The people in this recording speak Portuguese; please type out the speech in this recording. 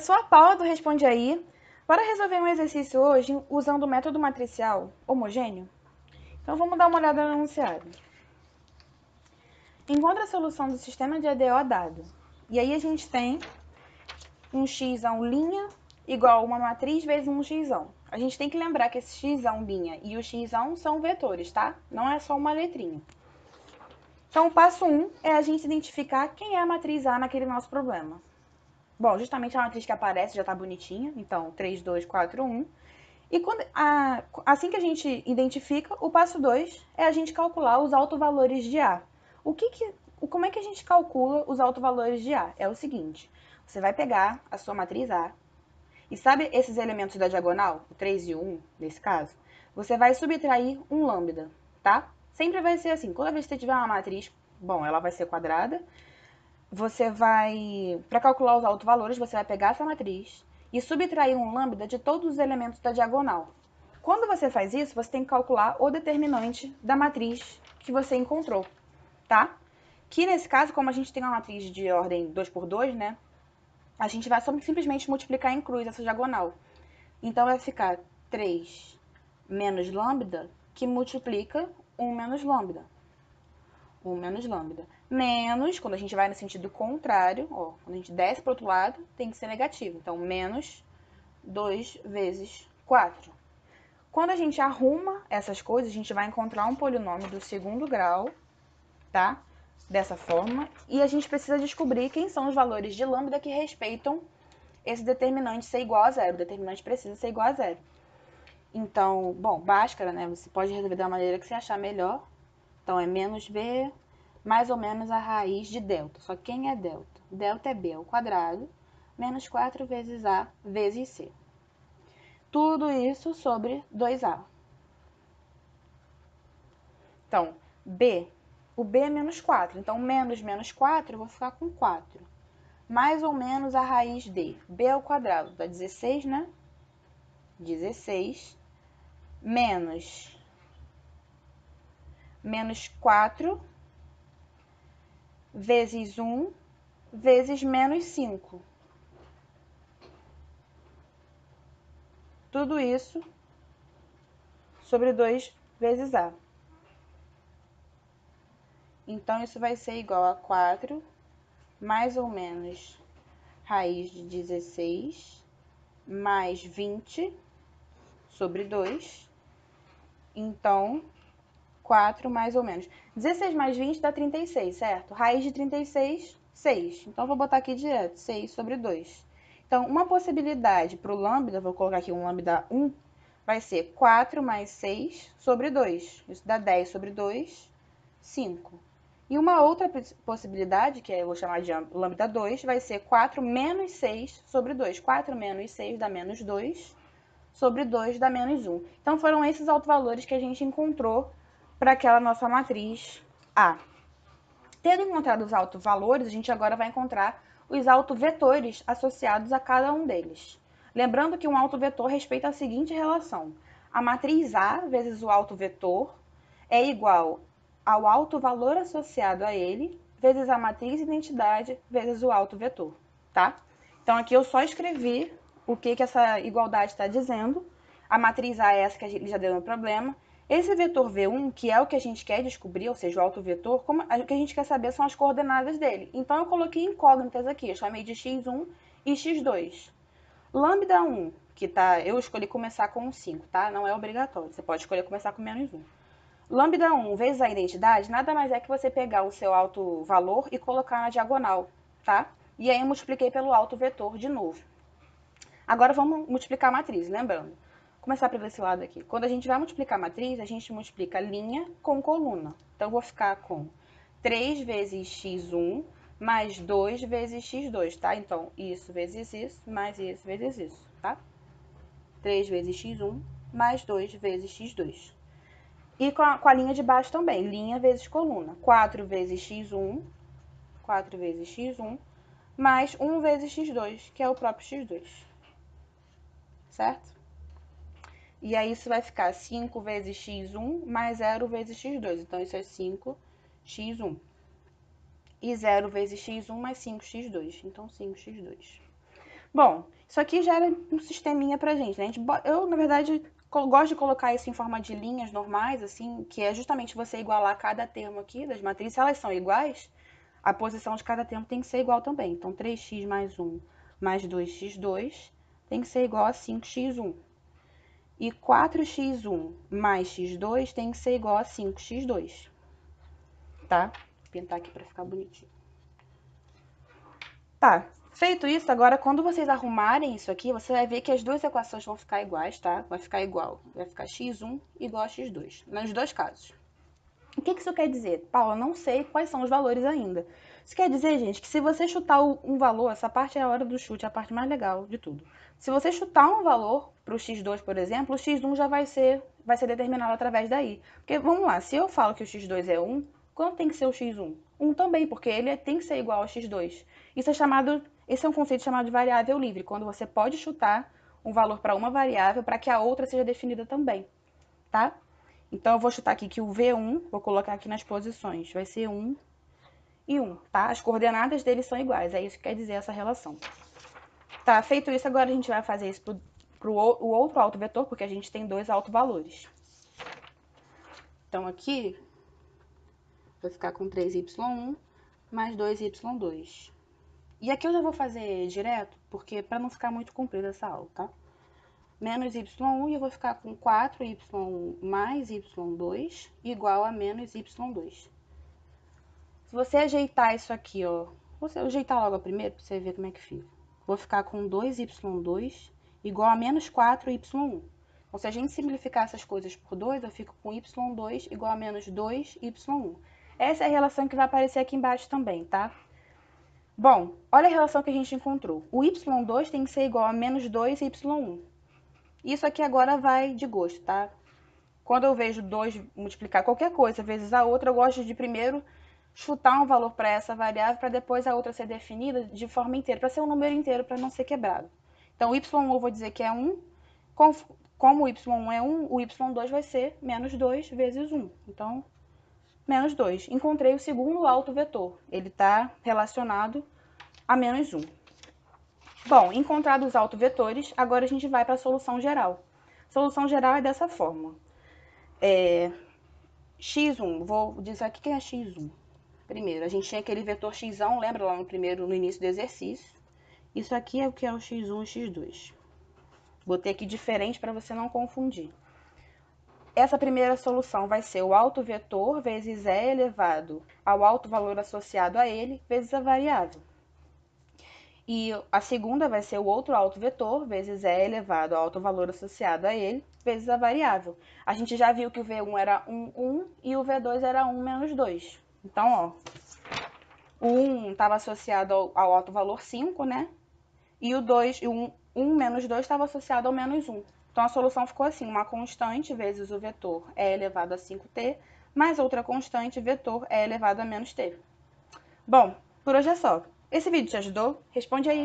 Professor Paulo, responde aí. Para resolver um exercício hoje usando o método matricial homogêneo, então vamos dar uma olhada no enunciado. Encontre a solução do sistema de EDO dado. E aí a gente tem um x1' igual a uma matriz vezes um x1. A gente tem que lembrar que esse x1' e o x1 são vetores, tá? Não é só uma letrinha. Então, o passo 1 é a gente identificar quem é a matriz A naquele nosso problema. Bom, justamente a matriz que aparece já está bonitinha, então 3, 2, 4, 1. E assim que a gente identifica, o passo 2 é a gente calcular os autovalores de A. Como é que a gente calcula os autovalores de A? É o seguinte, você vai pegar a sua matriz A, e sabe esses elementos da diagonal, o 3 e o 1, nesse caso? Você vai subtrair um lambda, tá? Sempre vai ser assim, toda vez que você tiver uma matriz, bom, ela vai ser quadrada, você vai, para calcular os autovalores, você vai pegar essa matriz e subtrair um lambda de todos os elementos da diagonal. Quando você faz isso, você tem que calcular o determinante da matriz que você encontrou, tá? Que nesse caso, como a gente tem uma matriz de ordem 2 por 2, né? A gente vai simplesmente multiplicar em cruz essa diagonal. Então, vai ficar 3 menos lambda, que multiplica 1 menos lambda. 1 menos lambda. Menos, quando a gente vai no sentido contrário, ó, quando a gente desce para o outro lado, tem que ser negativo. Então, menos 2 vezes 4. Quando a gente arruma essas coisas, a gente vai encontrar um polinômio do segundo grau, tá? Dessa forma. E a gente precisa descobrir quem são os valores de lambda que respeitam esse determinante ser igual a zero. O determinante precisa ser igual a zero. Então, bom, Bhaskara, né? Você pode resolver da maneira que você achar melhor. Então, é menos b mais ou menos a raiz de delta. Só que quem é delta? Delta é b ao quadrado menos 4 vezes a vezes c. Tudo isso sobre 2a. Então, o b é menos 4. Então, menos 4, eu vou ficar com 4. Mais ou menos a raiz de b ao quadrado, dá 16, né? 16 menos 4 vezes 1 vezes menos 5. Tudo isso sobre 2 vezes a. Então, isso vai ser igual a 4 mais ou menos raiz de 16 mais 20 sobre 2. Então, 4 mais ou menos. 16 mais 20 dá 36, certo? Raiz de 36, 6. Então, vou botar aqui direto, 6 sobre 2. Então, uma possibilidade para o lambda, vou colocar aqui um lambda 1, vai ser 4 mais 6 sobre 2. Isso dá 10 sobre 2, 5. E uma outra possibilidade, que eu vou chamar de lambda 2, vai ser 4 menos 6 sobre 2. 4 menos 6 dá menos 2, sobre 2 dá menos 1. Então, foram esses autovalores que a gente encontrou para aquela nossa matriz A. Tendo encontrado os autovalores, a gente agora vai encontrar os autovetores associados a cada um deles. Lembrando que um autovetor respeita a seguinte relação. A matriz A vezes o autovetor é igual ao autovalor associado a ele, vezes a matriz identidade, vezes o autovetor, tá? Então, aqui eu só escrevi o que essa igualdade está dizendo. A matriz A é essa que a gente já deu no problema. Esse vetor V1, que é o que a gente quer descobrir, ou seja, o autovetor, o que a gente quer saber são as coordenadas dele. Então, eu coloquei incógnitas aqui, eu chamei de x1 e x2. Lambda 1, que tá, eu escolhi começar com 5, tá? Não é obrigatório, você pode escolher começar com menos 1. Lambda 1 vezes a identidade, nada mais é que você pegar o seu autovalor e colocar na diagonal, tá? E aí eu multipliquei pelo autovetor de novo. Agora vamos multiplicar a matriz, lembrando. Vou começar por esse lado aqui. Quando a gente vai multiplicar a matriz, a gente multiplica linha com coluna. Então, eu vou ficar com 3 vezes x1 mais 2 vezes x2, tá? Então, isso vezes isso, mais isso vezes isso, tá? 3 vezes x1 mais 2 vezes x2. E com a linha de baixo também, linha vezes coluna. 4 vezes x1, 4 vezes x1, mais 1 vezes x2, que é o próprio x2. Certo? E aí isso vai ficar 5 vezes x1 mais 0 vezes x2. Então, isso é 5x1. E 0 vezes x1 mais 5x2. Então, 5x2. Bom, isso aqui já era um sisteminha pra gente, né? Eu, na verdade, gosto de colocar isso em forma de linhas normais, assim, que é justamente você igualar cada termo aqui das matrizes. Se elas são iguais, a posição de cada termo tem que ser igual também. Então, 3x mais 1 mais 2x2 tem que ser igual a 5x1. E 4x1 mais x2 tem que ser igual a 5x2. Tá? Vou pintar aqui para ficar bonitinho. Tá. Feito isso, agora quando vocês arrumarem isso aqui, você vai ver que as duas equações vão ficar iguais, tá? Vai ficar igual. Vai ficar x1 igual a x2, nos dois casos. O que isso quer dizer? Paula, não sei quais são os valores ainda. Isso quer dizer, gente, que se você chutar um valor, essa parte é a hora do chute, é a parte mais legal de tudo. Se você chutar um valor para o x2, por exemplo, o x1 já vai ser determinado através daí. Porque, vamos lá, se eu falo que o x2 é 1, quanto tem que ser o x1? 1 também, porque ele tem que ser igual ao x2. Esse é um conceito chamado de variável livre, quando você pode chutar um valor para uma variável para que a outra seja definida também, tá? Então, eu vou chutar aqui que o V1, vou colocar aqui nas posições, vai ser 1 e 1, tá? As coordenadas deles são iguais, é isso que quer dizer essa relação. Tá, feito isso, agora a gente vai fazer isso para o outro autovetor, porque a gente tem dois autovalores. Então, aqui, vai ficar com 3y1 mais 2y2. E aqui eu já vou fazer direto, porque para não ficar muito comprida essa aula, tá? Menos y1 e eu vou ficar com 4y1 mais y2 igual a menos y2. Se você ajeitar isso aqui, ó, vou ajeitar logo primeiro para você ver como é que fica. Vou ficar com 2y2 igual a menos 4y1. Então, se a gente simplificar essas coisas por 2, eu fico com y2 igual a menos 2y1. Essa é a relação que vai aparecer aqui embaixo também, tá? Bom, olha a relação que a gente encontrou. O y2 tem que ser igual a menos 2y1. Isso aqui agora vai de gosto, tá? Quando eu vejo 2 multiplicar qualquer coisa vezes a outra, eu gosto de primeiro chutar um valor para essa variável, para depois a outra ser definida de forma inteira, para ser um número inteiro, para não ser quebrado. Então, o y1 eu vou dizer que é 1. Como o y1 é 1, o y2 vai ser menos 2 vezes 1. Então, menos 2. Encontrei o segundo autovetor. Ele está relacionado a menos 1. Bom, encontrados os autovetores, agora a gente vai para a solução geral. A solução geral é dessa forma. x1, vou dizer aqui quem é x1. Primeiro, a gente tinha aquele vetor x, lembra lá no início do exercício? Isso aqui é o que é o x1 e x2. Botei aqui diferente para você não confundir. Essa primeira solução vai ser o autovetor vezes e elevado ao autovalor associado a ele, vezes a variável. E a segunda vai ser o outro autovetor vezes e elevado ao autovalor associado a ele, vezes a variável. A gente já viu que o V1 era 1, 1 e o V2 era 1 menos 2. Então, ó, o 1 estava associado ao autovalor 5, né? E o 1 menos 2 estava associado ao menos 1. Então, a solução ficou assim, uma constante vezes o vetor e elevado a 5t, mais outra constante, vetor e elevado a menos t. Bom, por hoje é só. Esse vídeo te ajudou? Responde aí!